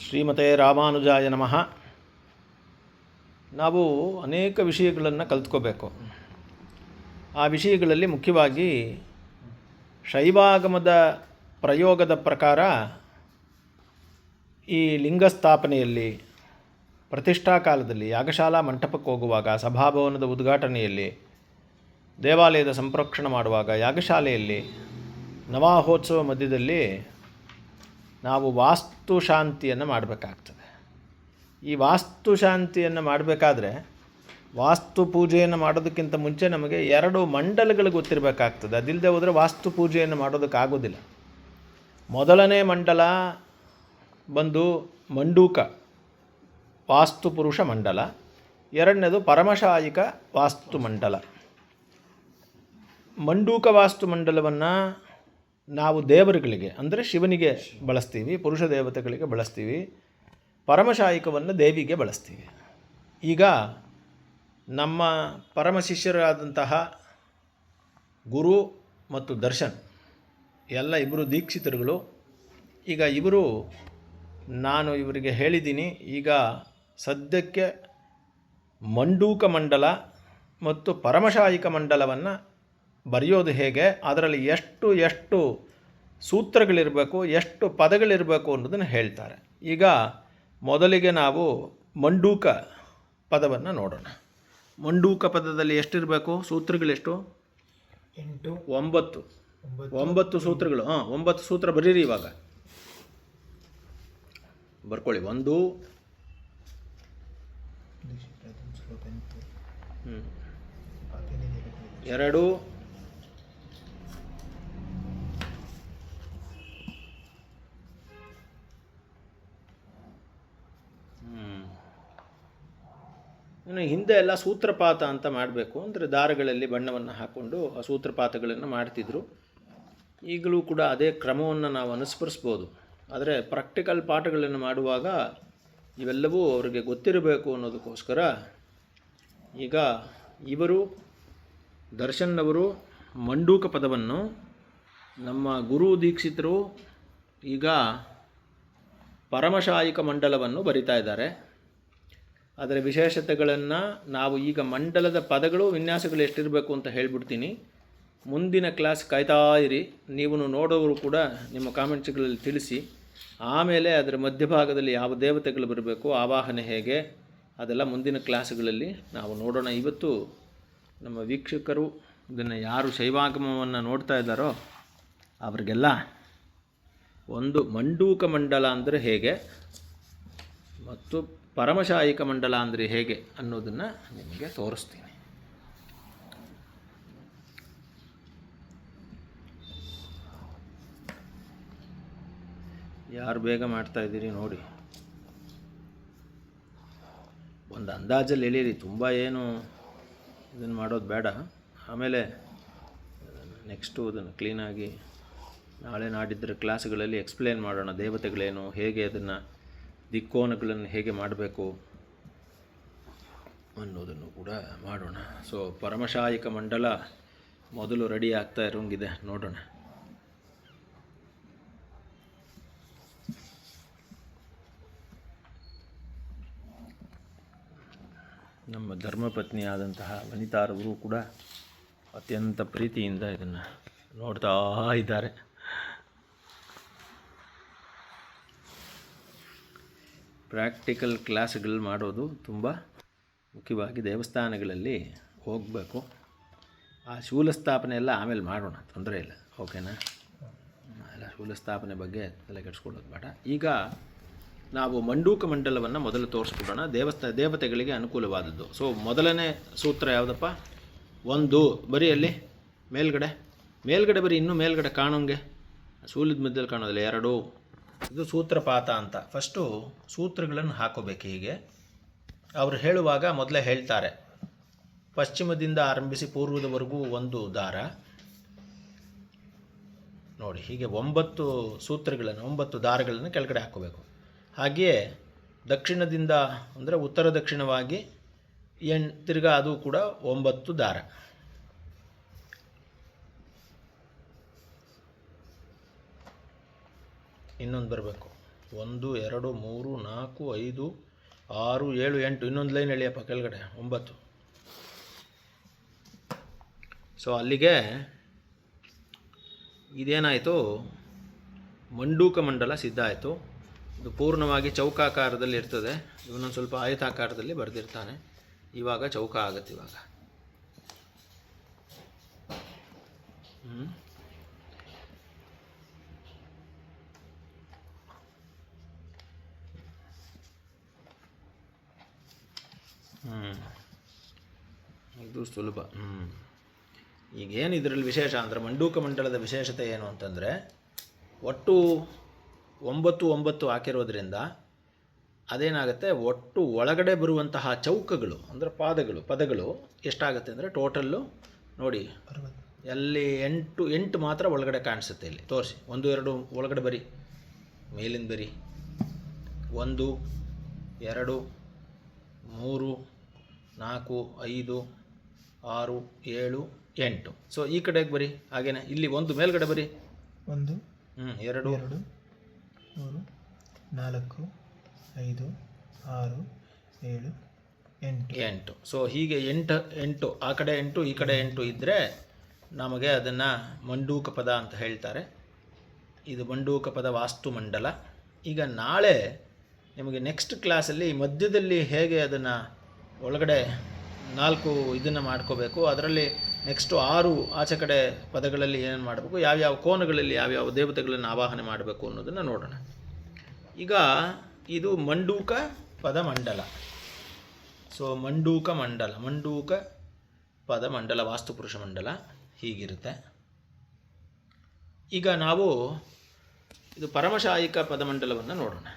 ಶ್ರೀಮತೆ ರಾಮಾನುಜಾಯ ನಮಃ. ನಾವು ಅನೇಕ ವಿಷಯಗಳನ್ನು ಕಲಿತ್ಕೋಬೇಕು. ಆ ವಿಷಯಗಳಲ್ಲಿ ಮುಖ್ಯವಾಗಿ ಶೈವಾಗಮದ ಪ್ರಯೋಗದ ಪ್ರಕಾರ ಈ ಲಿಂಗ ಸ್ಥಾಪನೆಯಲ್ಲಿ, ಪ್ರತಿಷ್ಠಾ ಕಾಲದಲ್ಲಿ, ಯಾಗಶಾಲಾ ಮಂಟಪಕ್ಕೆ ಹೋಗುವಾಗ, ಸಭಾಭವನದ ಉದ್ಘಾಟನೆಯಲ್ಲಿ, ದೇವಾಲಯದ ಸಂಪ್ರೋಕ್ಷಣೆ ಮಾಡುವಾಗ, ಯಾಗಶಾಲೆಯಲ್ಲಿ, ನವಾಹೋತ್ಸವ ಮಧ್ಯದಲ್ಲಿ ನಾವು ವಾಸ್ತುಶಾಂತಿಯನ್ನು ಮಾಡಬೇಕಾಗ್ತದೆ. ಈ ವಾಸ್ತುಶಾಂತಿಯನ್ನು ಮಾಡಬೇಕಾದ್ರೆ ವಾಸ್ತು ಪೂಜೆಯನ್ನು ಮಾಡೋದಕ್ಕಿಂತ ಮುಂಚೆ ನಮಗೆ 2 ಮಂಡಲಗಳು ಗೊತ್ತಿರಬೇಕಾಗ್ತದೆ. ಅದಿಲ್ಲದೆ ಹೋದರೆ ವಾಸ್ತು ಪೂಜೆಯನ್ನು ಮಾಡೋದಕ್ಕಾಗೋದಿಲ್ಲ. ಮೊದಲನೇ ಮಂಡಲ ಬಂದು ಮಂಡೂಕ ವಾಸ್ತು ಪುರುಷ ಮಂಡಲ, ಎರಡನೇದು ಪರಮಶಾಯಿಕ ವಾಸ್ತು ಮಂಡಲ. ಮಂಡೂಕ ವಾಸ್ತು ಮಂಡಲವನ್ನು ನಾವು ದೇವರುಗಳಿಗೆ ಅಂದರೆ ಶಿವನಿಗೆ ಬಳಸ್ತೀವಿ, ಪುರುಷ ದೇವತೆಗಳಿಗೆ ಬಳಸ್ತೀವಿ. ಪರಮಶಾಯಿಕವನ್ನು ದೇವಿಗೆ ಬಳಸ್ತೀವಿ. ಈಗ ನಮ್ಮ ಪರಮ ಶಿಷ್ಯರಾದಂತಹ ಗುರು ಮತ್ತು ದರ್ಶನ್ ಎಲ್ಲ ಇಬ್ಬರು ದೀಕ್ಷಿತರುಗಳು. ಈಗ ನಾನು ಇವರಿಗೆ ಹೇಳಿದ್ದೀನಿ, ಈಗ ಸದ್ಯಕ್ಕೆ ಮಂಡೂಕ ಮಂಡಲ ಮತ್ತು ಪರಮಶಾಯಿಕ ಮಂಡಲವನ್ನು ಬರೆಯೋದು ಹೇಗೆ, ಅದರಲ್ಲಿ ಎಷ್ಟು ಸೂತ್ರಗಳಿರಬೇಕು, ಎಷ್ಟು ಪದಗಳಿರಬೇಕು ಅನ್ನೋದನ್ನು ಹೇಳ್ತಾರೆ. ಈಗ ಮೊದಲಿಗೆ ನಾವು ಮಂಡೂಕ ಪದವನ್ನು ನೋಡೋಣ. ಮಂಡೂಕ ಪದದಲ್ಲಿ ಎಷ್ಟಿರಬೇಕು, ಸೂತ್ರಗಳೆಷ್ಟು? 9 ಸೂತ್ರಗಳು. 9 ಸೂತ್ರ ಬರೀರಿ. ಇವಾಗ ಬರ್ಕೊಳ್ಳಿ. 1 2 ಇನ್ನು ಹಿಂದೆ ಎಲ್ಲ ಸೂತ್ರಪಾತ ಅಂತ ಮಾಡಬೇಕು. ಅಂದರೆ ದಾರಗಳಲ್ಲಿ ಬಣ್ಣವನ್ನು ಹಾಕ್ಕೊಂಡು ಆ ಸೂತ್ರಪಾತಗಳನ್ನು ಮಾಡ್ತಿದ್ರು. ಈಗಲೂ ಕೂಡ ಅದೇ ಕ್ರಮವನ್ನು ನಾವು ಅನುಸರಿಸ್ಬೋದು. ಆದರೆ ಪ್ರಾಕ್ಟಿಕಲ್ ಪಾಠಗಳನ್ನು ಮಾಡುವಾಗ ಇವೆಲ್ಲವೂ ಅವರಿಗೆ ಗೊತ್ತಿರಬೇಕು ಅನ್ನೋದಕ್ಕೋಸ್ಕರ ಈಗ ದರ್ಶನ್ನವರು ಮಂಡೂಕ ಪದವನ್ನು, ನಮ್ಮ ಗುರು ದೀಕ್ಷಿತರು ಈಗ ಪರಮಶಾಯಿಕ ಮಂಡಲವನ್ನು ಬರಿತಾ ಇದ್ದಾರೆ. ಅದರ ವಿಶೇಷತೆಗಳನ್ನು ನಾವು ಈಗ ಮಂಡಲದ ಪದಗಳು, ವಿನ್ಯಾಸಗಳು ಎಷ್ಟಿರಬೇಕು ಅಂತ ಹೇಳ್ಬಿಡ್ತೀನಿ. ಮುಂದಿನ ಕ್ಲಾಸ್ ಕಾಯ್ತಾ ಇರಿ. ನೀವು ನೋಡೋರು ಕೂಡ ನಿಮ್ಮ ಕಾಮೆಂಟ್ಸ್ಗಳಲ್ಲಿ ತಿಳಿಸಿ. ಆಮೇಲೆ ಅದರ ಮಧ್ಯಭಾಗದಲ್ಲಿ ಯಾವ ದೇವತೆಗಳು ಬರಬೇಕು, ಆವಾಹನೆ ಹೇಗೆ, ಅದೆಲ್ಲ ಮುಂದಿನ ಕ್ಲಾಸ್ಗಳಲ್ಲಿ ನಾವು ನೋಡೋಣ. ಇವತ್ತು ನಮ್ಮ ವೀಕ್ಷಕರು ಇದನ್ನು ಯಾರು ಶೈವಾಗಮವನ್ನು ನೋಡ್ತಾ ಇದ್ದಾರೋ ಅವರಿಗೆಲ್ಲ ಒಂದು ಮಂಡೂಕ ಮಂಡಲ ಅಂದರೆ ಹೇಗೆ ಮತ್ತು ಪರಮಶಾಯಿಕ ಮಂಡಲ ಅಂದರೆ ಹೇಗೆ ಅನ್ನೋದನ್ನು ನಿಮಗೆ ತೋರಿಸ್ತೀನಿ. ಯಾರು ಬೇಗ ಮಾಡ್ತಾಯಿದ್ದೀರಿ ನೋಡಿ. ಒಂದು ಅಂದಾಜಲ್ಲಿ ಎಳೀರಿ, ತುಂಬ ಏನು ಇದನ್ನು ಮಾಡೋದು ಬೇಡ. ಆಮೇಲೆ ನೆಕ್ಸ್ಟು ಅದನ್ನು ಕ್ಲೀನಾಗಿ ನಾಳೆ ನಾಡಿದ್ದರ ಕ್ಲಾಸ್ಗಳಲ್ಲಿ ಎಕ್ಸ್ಪ್ಲೇನ್ ಮಾಡೋಣ. ದೇವತೆಗಳೇನು, ಹೇಗೆ ಅದನ್ನು ದಿಕ್ಕೋನಗಳನ್ನು ಹೇಗೆ ಮಾಡಬೇಕು ಅನ್ನೋದನ್ನು ಕೂಡ ಮಾಡೋಣ. ಸೊ ಪರಮಶಾಯಿಕ ಮಂಡಲ ಮೊದಲು ರೆಡಿ ಆಗ್ತಾ ಇರೋಂಗಿದೆ, ನೋಡೋಣ. ನಮ್ಮ ಧರ್ಮಪತ್ನಿಯಾದಂತಹ ವನಿತಾರವರು ಕೂಡ ಅತ್ಯಂತ ಪ್ರೀತಿಯಿಂದ ಇದನ್ನು ನೋಡ್ತಾ ಇದ್ದಾರೆ. ಪ್ರಾಕ್ಟಿಕಲ್ ಕ್ಲಾಸ್ಗಳು ಮಾಡೋದು ತುಂಬ ಮುಖ್ಯವಾಗಿ ದೇವಸ್ಥಾನಗಳಲ್ಲಿ ಹೋಗಬೇಕು. ಆ ಶೂಲ ಸ್ಥಾಪನೆ ಎಲ್ಲ ಆಮೇಲೆ ಮಾಡೋಣ, ತೊಂದರೆ ಇಲ್ಲ. ಓಕೆನಾ? ಎಲ್ಲ ಶೂಲ ಸ್ಥಾಪನೆ ಬಗ್ಗೆ ತಲೆ ಕೆಡಿಸ್ಕೊಳ್ಳೋದು ಬೇಡ. ಈಗ ನಾವು ಮಂಡೂಕ ಮಂಡಲವನ್ನು ಮೊದಲು ತೋರಿಸ್ಬಿಡೋಣ, ದೇವತೆಗಳಿಗೆ ಅನುಕೂಲವಾದದ್ದು. ಸೊ ಮೊದಲನೇ ಸೂತ್ರ ಯಾವುದಪ್ಪ? 1 ಬರೀ ಅಲ್ಲಿ ಮೇಲ್ಗಡೆ ಬರೀ, ಇನ್ನೂ ಮೇಲ್ಗಡೆ ಕಾಣೋಂಗೆ, ಶೂಲದ ಮಧ್ಯದಲ್ಲಿ ಕಾಣೋದಿಲ್ಲ. 2 ಇದು ಸೂತ್ರಪಾತ ಅಂತ. ಫಸ್ಟು ಸೂತ್ರಗಳನ್ನು ಹಾಕೋಬೇಕು. ಹೀಗೆ ಅವರು ಹೇಳುವಾಗ ಮೊದಲೇ ಹೇಳ್ತಾರೆ, ಪಶ್ಚಿಮದಿಂದ ಆರಂಭಿಸಿ ಪೂರ್ವದವರೆಗೂ 1 ದಾರ ನೋಡಿ. ಹೀಗೆ 9 ಸೂತ್ರಗಳನ್ನು, 9 ದಾರಗಳನ್ನು ಕೆಳಗಡೆ ಹಾಕೋಬೇಕು. ಹಾಗೆಯೇ ದಕ್ಷಿಣದಿಂದ ಅಂದರೆ ಉತ್ತರ ದಕ್ಷಿಣವಾಗಿ ತಿರ್ಗಾ ಅದು ಕೂಡ 9 ದಾರ. ಇನ್ನೊಂದು ಬರಬೇಕು, 1 2 3 4 5 6 7 8 ಇನ್ನೊಂದು ಲೈನ್ ಎಳೆಯಪ್ಪ ಕೆಳಗಡೆ 9. ಸೊ ಅಲ್ಲಿಗೆ ಇದೇನಾಯಿತು, ಮಂಡೂಕ ಮಂಡಲ ಸಿದ್ಧ ಆಯಿತು. ಇದು ಪೂರ್ಣವಾಗಿ ಚೌಕಾಕಾರದಲ್ಲಿ ಇರ್ತದೆ. ಇವನೊಂದು ಸ್ವಲ್ಪ ಆಯತಾಕಾರದಲ್ಲಿ ಬರೆದಿರ್ತಾನೆ. ಇವಾಗ ಚೌಕ ಆಗುತ್ತೆ. ಇವಾಗ ಇದು ಸುಲಭ. ಈಗೇನು ಇದರಲ್ಲಿ ವಿಶೇಷ ಅಂದರೆ, ಮಂಡೂಕ ಮಂಡಲದ ವಿಶೇಷತೆ ಏನು ಅಂತಂದರೆ, ಒಟ್ಟು 9 9 ಹಾಕಿರೋದ್ರಿಂದ ಅದೇನಾಗುತ್ತೆ, ಒಟ್ಟು ಒಳಗಡೆ ಬರುವಂತಹ ಚೌಕಗಳು ಅಂದರೆ ಪದಗಳು ಎಷ್ಟಾಗುತ್ತೆ ಅಂದರೆ, ಟೋಟಲ್ಲು ನೋಡಿ ಅಲ್ಲಿ 8 ಮಾತ್ರ ಒಳಗಡೆ ಕಾಣಿಸುತ್ತೆ. ಇಲ್ಲಿ ತೋರಿಸಿ. 1 2 ಒಳಗಡೆ ಬರಿ, ಮೇಲಿಂದ ಬರಿ. 1 2 3 4 5 6 7 8. ಸೊ ಈ ಕಡೆಗೆ ಬರಿ. ಹಾಗೇನೆ ಇಲ್ಲಿ 1 ಮೇಲ್ಗಡೆ ಬರಿ. 1 2 3 4 5 6 7 8. ಸೊ ಹೀಗೆ 8 ಆ ಕಡೆ 8 ಈ ಕಡೆ 8 ಇದ್ದರೆ ನಮಗೆ ಅದನ್ನು ಮಂಡೂಕ ಪದ ಅಂತ ಹೇಳ್ತಾರೆ. ಇದು ಮಂಡೂಕ ಪದ ವಾಸ್ತುಮಂಡಲ. ಈಗ ನಾಳೆ ನಿಮಗೆ ನೆಕ್ಸ್ಟ್ ಕ್ಲಾಸಲ್ಲಿ ಮಧ್ಯದಲ್ಲಿ ಹೇಗೆ ಅದನ್ನು ಒಳಗಡೆ 4 ಇದನ್ನು ಮಾಡ್ಕೋಬೇಕು, ಅದರಲ್ಲಿ ನೆಕ್ಸ್ಟು 6 ಆಚೆ ಕಡೆ ಪದಗಳಲ್ಲಿ ಏನೇನು ಮಾಡಬೇಕು, ಯಾವ್ಯಾವ ಕೋನಗಳಲ್ಲಿ ಯಾವ್ಯಾವ ದೇವತೆಗಳನ್ನು ಆವಾಹನೆ ಮಾಡಬೇಕು ಅನ್ನೋದನ್ನು ನೋಡೋಣ. ಈಗ ಇದು ಮಂಡೂಕ ಪದಮಂಡಲ. ಸೊ ಮಂಡೂಕ ಪದಮಂಡಲ ವಾಸ್ತುಪುರುಷ ಮಂಡಲ ಹೀಗಿರುತ್ತೆ. ಈಗ ನಾವು ಇದು ಪರಮಶಾಯಿಕ ಪದಮಂಡಲವನ್ನು ನೋಡೋಣ.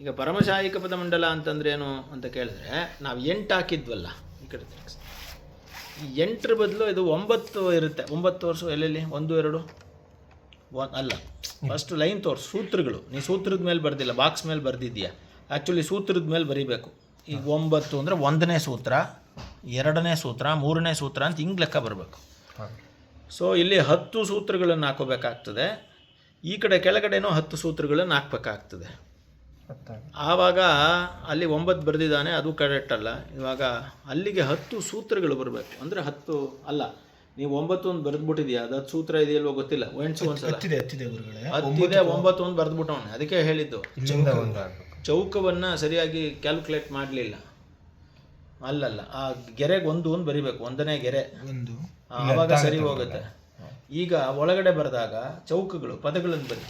ಈಗ ಪರಮಶಾಯಿಕ ಪದಮಂಡಲ ಅಂತಂದ್ರೆ ಏನು ಅಂತ ಕೇಳಿದ್ರೆ, ನಾವು 8 ಹಾಕಿದ್ವಲ್ಲ ಈ ಕಡೆ ತಿರುಗಿಸಿ. ಈ 8ರ ಬದಲು ಇದು 9 ಇರುತ್ತೆ. 9 ತೋರಿಸು. ಎಲ್ಲೆಲ್ಲಿ? 1 2 ಅಲ್ಲ, ಫಸ್ಟ್ ಲೈನ್ ತೋರಿಸು. ಸೂತ್ರಗಳು ನೀ ಸೂತ್ರದ ಮೇಲೆ ಬರ್ದಿಲ್ಲ, ಬಾಕ್ಸ್ ಮೇಲೆ ಬರ್ದಿದ್ಯಾ. ಆ್ಯಕ್ಚುಲಿ ಸೂತ್ರದ ಮೇಲೆ ಬರೀಬೇಕು. ಈಗ 9 ಅಂದರೆ 1ನೇ ಸೂತ್ರ, 2ನೇ ಸೂತ್ರ, 3ನೇ ಸೂತ್ರ ಅಂತ ಹಿಂಗೆ ಲೆಕ್ಕ ಬರಬೇಕು. ಸೊ ಇಲ್ಲಿ 10 ಸೂತ್ರಗಳನ್ನು ಹಾಕೋಬೇಕಾಗ್ತದೆ. ಈ ಕಡೆ ಕೆಳಗಡೆನೂ 10 ಸೂತ್ರಗಳನ್ನು ಹಾಕಬೇಕಾಗ್ತದೆ. ಆವಾಗ ಅಲ್ಲಿ 9 ಬರೆದಿದ್ದಾನೆ, ಅದು ಕರೆಕ್ಟ್ ಅಲ್ಲ. ಇವಾಗ ಅಲ್ಲಿಗೆ 10 ಸೂತ್ರಗಳು ಬರಬೇಕು. ಅಂದರೆ 10 ಅಲ್ಲ, ನೀವು 9 ಒಂದು ಬರೆದ್ಬಿಟ್ಟಿದೆಯಾ, ಅದು 10 ಸೂತ್ರ ಇದೆಯಲ್ವೋ ಗೊತ್ತಿಲ್ಲ. ಒಂದ್ಸಲ 9 ಒಂದು ಬರೆದ್ಬಿಟ್ಟವನೆ. ಅದಕ್ಕೆ ಹೇಳಿದ್ದು ಚೌಕವನ್ನು ಸರಿಯಾಗಿ ಕ್ಯಾಲ್ಕುಲೇಟ್ ಮಾಡಲಿಲ್ಲ. ಅಲ್ಲಲ್ಲ, ಆ ಗೆರೆಗೆ 1 ಬರಿಬೇಕು. 1ನೇ ಗೆರೆ, ಆವಾಗ ಸರಿ ಹೋಗುತ್ತೆ. ಈಗ ಒಳಗಡೆ ಬರೆದಾಗ ಚೌಕಗಳು ಪದಗಳನ್ನು ಬರಿ.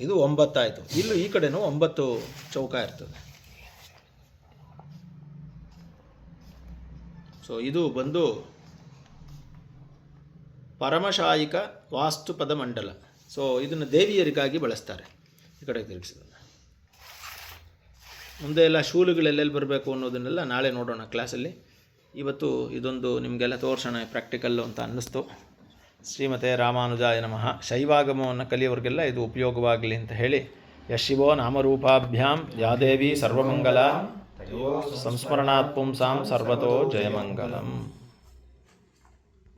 ಇದು 9 ಆಯಿತು. ಇಲ್ಲೂ ಈ ಕಡೆನೂ 9 ಚೌಕ ಇರ್ತದೆ. ಸೊ ಇದು ಬಂದು ಪರಮಶಾಯಿಕ ವಾಸ್ತುಪದ ಮಂಡಲ. ಸೊ ಇದನ್ನು ದೇವಿಯರಿಗಾಗಿ ಬಳಸ್ತಾರೆ. ಈ ಕಡೆ ತಿರುಗಿಸಿದ ಮುಂದೆ ಎಲ್ಲ ಶೂಲುಗಳೆಲ್ಲೆಲ್ಲಿ ಬರಬೇಕು ಅನ್ನೋದನ್ನೆಲ್ಲ ನಾಳೆ ನೋಡೋಣ ಕ್ಲಾಸಲ್ಲಿ. ಇವತ್ತು ಇದೊಂದು ನಿಮಗೆಲ್ಲ ತೋರಿಸೋಣ ಪ್ರಾಕ್ಟಿಕಲ್ಲು ಅಂತ ಅನ್ನಿಸ್ತು. ಶ್ರೀಮತೆ ರಾಮಾನುಜಾಯ ನಮಃ. ಶೈವಾಗಮವನ್ನು ಕಲಿಯೋರಿಗೆಲ್ಲ ಇದು ಉಪಯೋಗವಾಗಲಿ ಅಂತ ಹೇಳಿ, ಯಶಿವೋ ನಾಮರೂಪಾಭ್ಯಾಂ ಯಾದೇವಿ ಸರ್ವಮಂಗಲ ಸಂಸ್ಮರಣಾತ್ ಪುಂಸಾಂ ಸರ್ವತೋ ಜಯಮಂಗಲಂ.